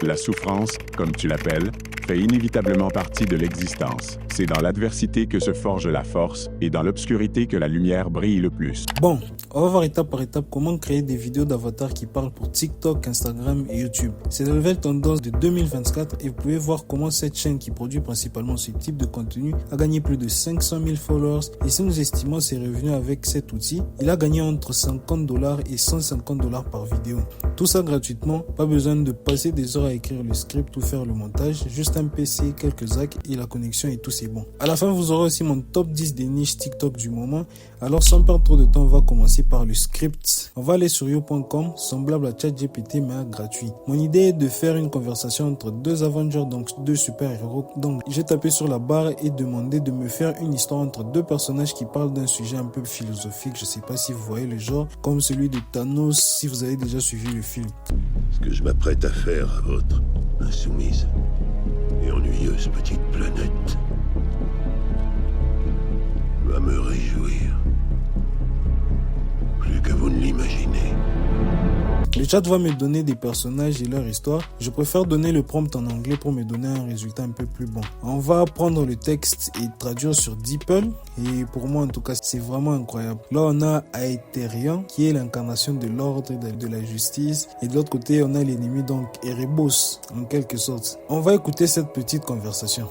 La souffrance, comme tu l'appelles, fait inévitablement partie de l'existence. C'est dans l'adversité que se forge la force et dans l'obscurité que la lumière brille le plus. Bon, on va voir étape par étape comment créer des vidéos d'avatar qui parlent pour TikTok, Instagram et YouTube. C'est la nouvelle tendance de 2024 et vous pouvez voir comment cette chaîne qui produit principalement ce type de contenu a gagné plus de 500 000 followers et si nous estimons ses revenus avec cet outil, il a gagné entre $50 et $150 par vidéo. Tout ça gratuitement, pas besoin de passer des heures à écrire le script ou faire le montage, juste un PC, quelques hacks et la connexion et tout c'est bon. À la fin, vous aurez aussi mon top 10 des niches TikTok du moment. Alors sans perdre trop de temps, on va commencer par le script. On va aller sur yo.com, semblable à ChatGPT mais gratuit. Mon idée est de faire une conversation entre deux Avengers, donc deux super-héros. Donc j'ai tapé sur la barre et demandé de me faire une histoire entre deux personnages qui parlent d'un sujet un peu philosophique. Je sais pas si vous voyez le genre, comme celui de Thanos si vous avez déjà suivi le film. Ce que je m'apprête à faire à votre insoumise et ennuyeuse petite planète va me réjouir plus que vous ne l'imaginez. Le chat va me donner des personnages et leur histoire. Je préfère donner le prompt en anglais pour me donner un résultat un peu plus bon. On va prendre le texte et traduire sur DeepL. Et pour moi, en tout cas, c'est vraiment incroyable. Là, on a Aetherion, qui est l'incarnation de l'ordre de la justice. Et de l'autre côté, on a l'ennemi, donc Erebos, en quelque sorte. On va écouter cette petite conversation.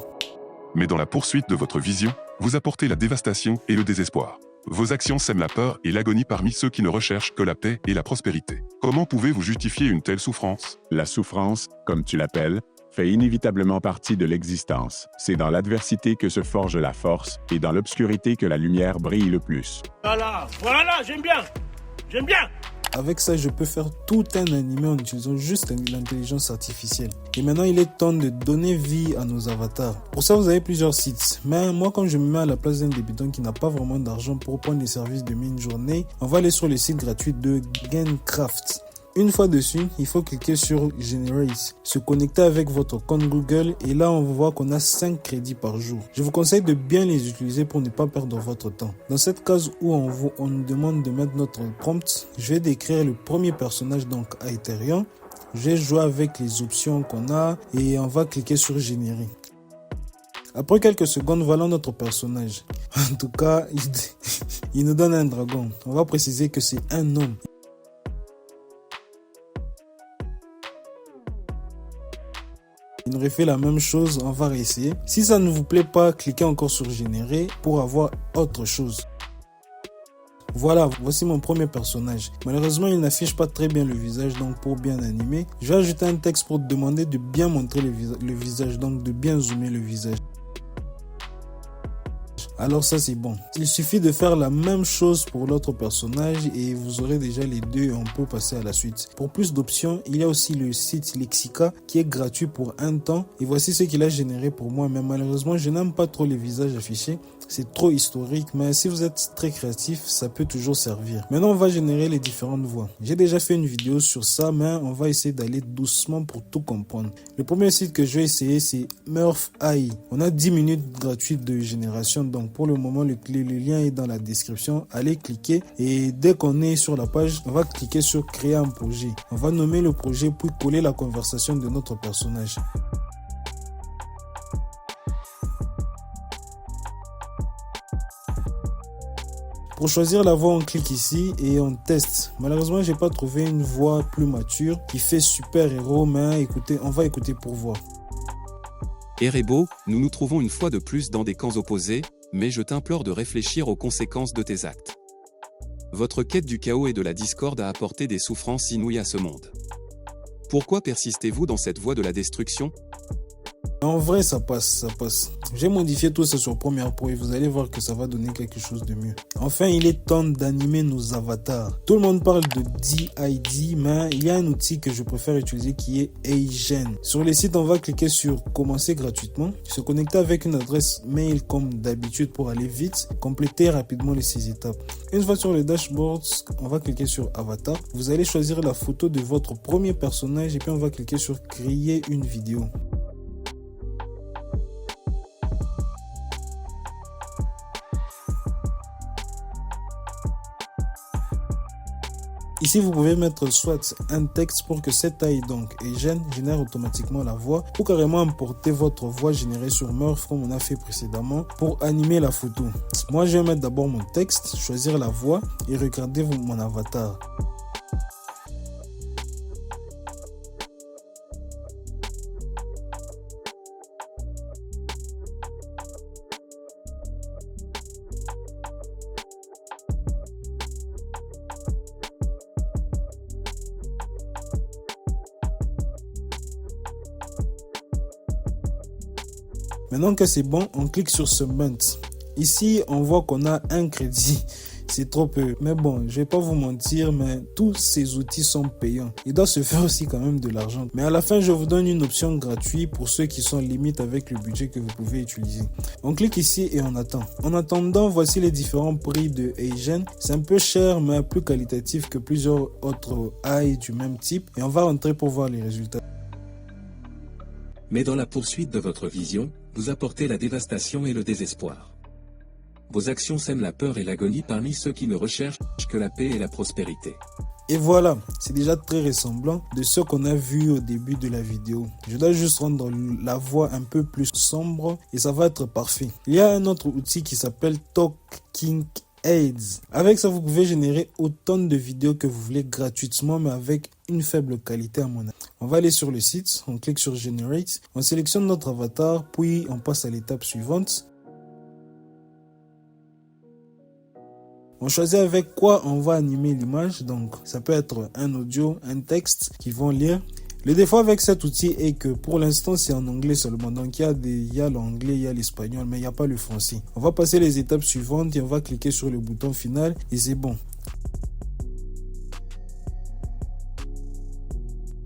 Mais dans la poursuite de votre vision, vous apportez la dévastation et le désespoir. Vos actions sèment la peur et l'agonie parmi ceux qui ne recherchent que la paix et la prospérité. Comment pouvez-vous justifier une telle souffrance? La souffrance, comme tu l'appelles, fait inévitablement partie de l'existence. C'est dans l'adversité que se forge la force et dans l'obscurité que la lumière brille le plus. Voilà, j'aime bien. Avec ça, je peux faire tout un animé en utilisant juste l'intelligence artificielle. Et maintenant, il est temps de donner vie à nos avatars. Pour ça, vous avez plusieurs sites. Mais moi, quand je me mets à la place d'un débutant qui n'a pas vraiment d'argent pour prendre les services de mine-journée, on va aller sur le site gratuit de Gamecraft. Une fois dessus, il faut cliquer sur Generate, se connecter avec votre compte Google et là on voit qu'on a 5 crédits par jour. Je vous conseille de bien les utiliser pour ne pas perdre votre temps. Dans cette case où on nous demande de mettre notre prompt, je vais décrire le premier personnage, donc Aetherion. Je vais jouer avec les options qu'on a et on va cliquer sur Générer. Après quelques secondes, voilà notre personnage. En tout cas, il nous donne un dragon. On va préciser que c'est un homme. Il nous refait la même chose, on va réessayer. Si ça ne vous plaît pas, cliquez encore sur Générer pour avoir autre chose. Voilà, voici mon premier personnage. Malheureusement, il n'affiche pas très bien le visage, donc pour bien animer, je vais ajouter un texte pour demander de bien montrer le visage, donc de bien zoomer le visage. Alors ça c'est bon. Il suffit de faire la même chose pour l'autre personnage et vous aurez déjà les deux et on peut passer à la suite. Pour plus d'options, il y a aussi le site Lexica qui est gratuit pour un temps et voici ce qu'il a généré pour moi. Mais malheureusement, je n'aime pas trop les visages affichés. C'est trop historique, mais si vous êtes très créatif, ça peut toujours servir. Maintenant, on va générer les différentes voix. J'ai déjà fait une vidéo sur ça, mais on va essayer d'aller doucement pour tout comprendre. Le premier site que je vais essayer, c'est Murph AI. On a 10 minutes gratuites de génération, donc pour le moment, le lien est dans la description. Allez cliquer et dès qu'on est sur la page, on va cliquer sur créer un projet. On va nommer le projet puis coller la conversation de notre personnage. Pour choisir la voix, on clique ici et on teste. Malheureusement, j'ai pas trouvé une voix plus mature qui fait super héros, mais écoutez, on va écouter pour voir. Erebo, nous nous trouvons une fois de plus dans des camps opposés, mais je t'implore de réfléchir aux conséquences de tes actes. Votre quête du chaos et de la discorde a apporté des souffrances inouïes à ce monde. Pourquoi persistez-vous dans cette voie de la destruction ? En vrai, ça passe. J'ai modifié tout ça sur Premiere Pro et vous allez voir que ça va donner quelque chose de mieux. Enfin, il est temps d'animer nos avatars. Tout le monde parle de DID, mais il y a un outil que je préfère utiliser qui est Agen. Sur les sites, on va cliquer sur commencer gratuitement, se connecter avec une adresse mail comme d'habitude pour aller vite, compléter rapidement les 6 étapes. Une fois sur le dashboard, on va cliquer sur avatar. Vous allez choisir la photo de votre premier personnage et puis on va cliquer sur créer une vidéo. Ici, vous pouvez mettre soit un texte pour que cette AI donc génère automatiquement la voix, ou carrément importer votre voix générée sur Murf comme on a fait précédemment pour animer la photo. Moi, je vais mettre d'abord mon texte, choisir la voix et regarder mon avatar. Maintenant que c'est bon, on clique sur Submit. Ici, on voit qu'on a un crédit. C'est trop peu. Mais bon, je vais pas vous mentir, mais tous ces outils sont payants. Il doit se faire aussi quand même de l'argent. Mais à la fin, je vous donne une option gratuite pour ceux qui sont limite avec le budget que vous pouvez utiliser. On clique ici et on attend. En attendant, voici les différents prix de Agent. C'est un peu cher, mais plus qualitatif que plusieurs autres AI du même type. Et on va rentrer pour voir les résultats. Mais dans la poursuite de votre vision, vous apportez la dévastation et le désespoir. Vos actions sèment la peur et l'agonie parmi ceux qui ne recherchent que la paix et la prospérité. Et voilà, c'est déjà très ressemblant de ce qu'on a vu au début de la vidéo. Je dois juste rendre la voix un peu plus sombre et ça va être parfait. Il y a un autre outil qui s'appelle Talking Heads. Avec ça, vous pouvez générer autant de vidéos que vous voulez gratuitement, mais avec une faible qualité à mon avis. On va aller sur le site, on clique sur Generate, on sélectionne notre avatar, puis on passe à l'étape suivante. On choisit avec quoi on va animer l'image, donc ça peut être un audio, un texte qu'ils vont lire. Le défaut avec cet outil est que pour l'instant c'est en anglais seulement, donc il y a l'anglais, il y a l'espagnol, mais il n'y a pas le français. On va passer les étapes suivantes et on va cliquer sur le bouton final et c'est bon.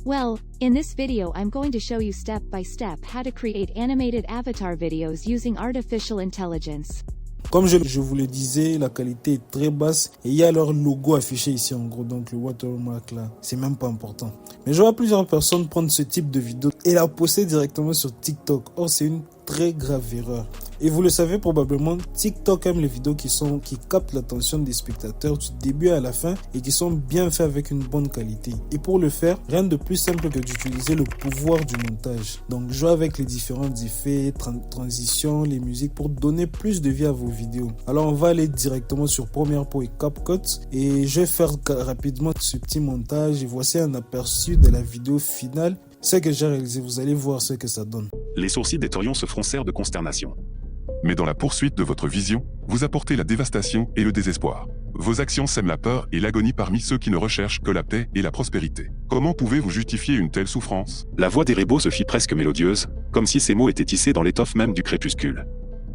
Well, in this video I'm going to show you step by step how to create animated avatar videos using artificial intelligence. Comme je vous le disais, la qualité est très basse et il y a leur logo affiché ici en gros, donc le watermark là, c'est même pas important. Mais je vois plusieurs personnes prendre ce type de vidéo et la poster directement sur TikTok. Or, c'est une très grave erreur. Et vous le savez probablement, TikTok aime les vidéos qui captent l'attention des spectateurs du début à la fin et qui sont bien faites avec une bonne qualité. Et pour le faire, rien de plus simple que d'utiliser le pouvoir du montage. Donc jouez avec les différents effets, transitions, les musiques pour donner plus de vie à vos vidéos. Alors on va aller directement sur Premiere Pro et CapCut et je vais faire rapidement ce petit montage et voici un aperçu de la vidéo finale. Ce que j'ai réalisé, vous allez voir ce que ça donne. Les sourcils d'Etorion se froncèrent de consternation. Mais dans la poursuite de votre vision, vous apportez la dévastation et le désespoir. Vos actions sèment la peur et l'agonie parmi ceux qui ne recherchent que la paix et la prospérité. Comment pouvez-vous justifier une telle souffrance? La voix d'Erebo se fit presque mélodieuse, comme si ces mots étaient tissés dans l'étoffe même du crépuscule.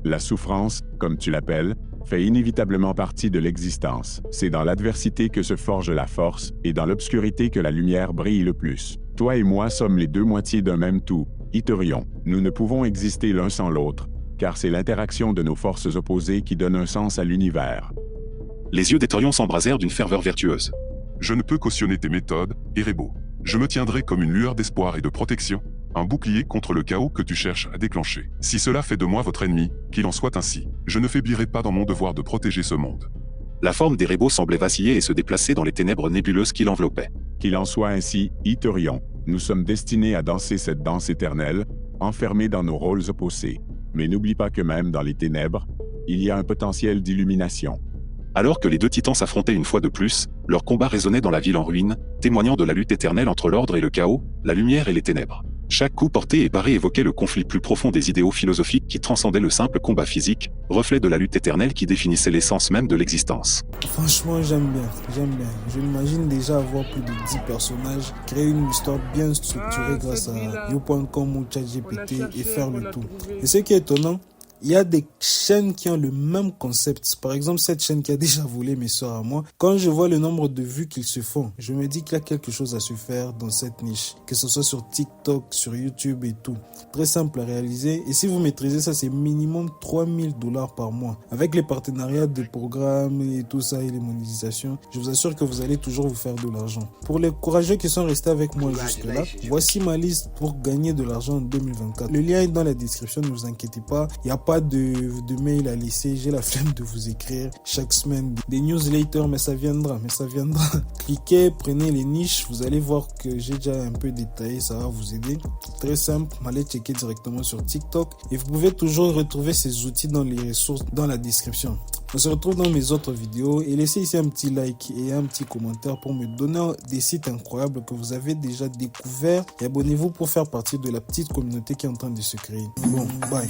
La souffrance, comme tu l'appelles, fait inévitablement partie de l'existence. C'est dans l'adversité que se forge la force, et dans l'obscurité que la lumière brille le plus. Toi et moi sommes les deux moitiés d'un même tout, Itorion. Nous ne pouvons exister l'un sans l'autre, car c'est l'interaction de nos forces opposées qui donne un sens à l'univers. Les yeux d'Etorion s'embrasèrent d'une ferveur vertueuse. Je ne peux cautionner tes méthodes, Erebo. Je me tiendrai comme une lueur d'espoir et de protection, un bouclier contre le chaos que tu cherches à déclencher. Si cela fait de moi votre ennemi, qu'il en soit ainsi. Je ne faiblirai pas dans mon devoir de protéger ce monde. La forme d'Erebo semblait vaciller et se déplacer dans les ténèbres nébuleuses qui l'enveloppaient. Qu'il en soit ainsi, Itorion. Nous sommes destinés à danser cette danse éternelle, enfermés dans nos rôles opposés. Mais n'oublie pas que même dans les ténèbres, il y a un potentiel d'illumination. Alors que les deux titans s'affrontaient une fois de plus, leur combat résonnait dans la ville en ruine, témoignant de la lutte éternelle entre l'ordre et le chaos, la lumière et les ténèbres. Chaque coup porté et paré évoquait le conflit plus profond des idéaux philosophiques qui transcendaient le simple combat physique, reflet de la lutte éternelle qui définissait l'essence même de l'existence. Franchement, j'aime bien. Je m'imagine déjà avoir plus de 10 personnages, créer une histoire bien structurée grâce à You.com ou ChatGPT et faire le tout. Et ce qui est étonnant, il y a des chaînes qui ont le même concept. Par exemple, cette chaîne qui a déjà volé mes soeurs à moi. Quand je vois le nombre de vues qu'ils se font, je me dis qu'il y a quelque chose à se faire dans cette niche. Que ce soit sur TikTok, sur YouTube et tout. Très simple à réaliser. Et si vous maîtrisez ça, c'est minimum $3000 par mois. Avec les partenariats de programmes et tout ça et les monétisations, je vous assure que vous allez toujours vous faire de l'argent. Pour les courageux qui sont restés avec moi jusque-là, voici ma liste pour gagner de l'argent en 2024. Le lien est dans la description, ne vous inquiétez pas. Il n'y a pas pas de mail à laisser, j'ai la flemme de vous écrire chaque semaine des newsletters, mais ça viendra. Cliquez, prenez les niches, vous allez voir que j'ai déjà un peu détaillé, ça va vous aider. Très simple, allez checker directement sur TikTok et vous pouvez toujours retrouver ces outils dans les ressources dans la description. On se retrouve dans mes autres vidéos et laissez ici un petit like et un petit commentaire pour me donner des sites incroyables que vous avez déjà découverts et abonnez-vous pour faire partie de la petite communauté qui est en train de se créer. Bon, bye.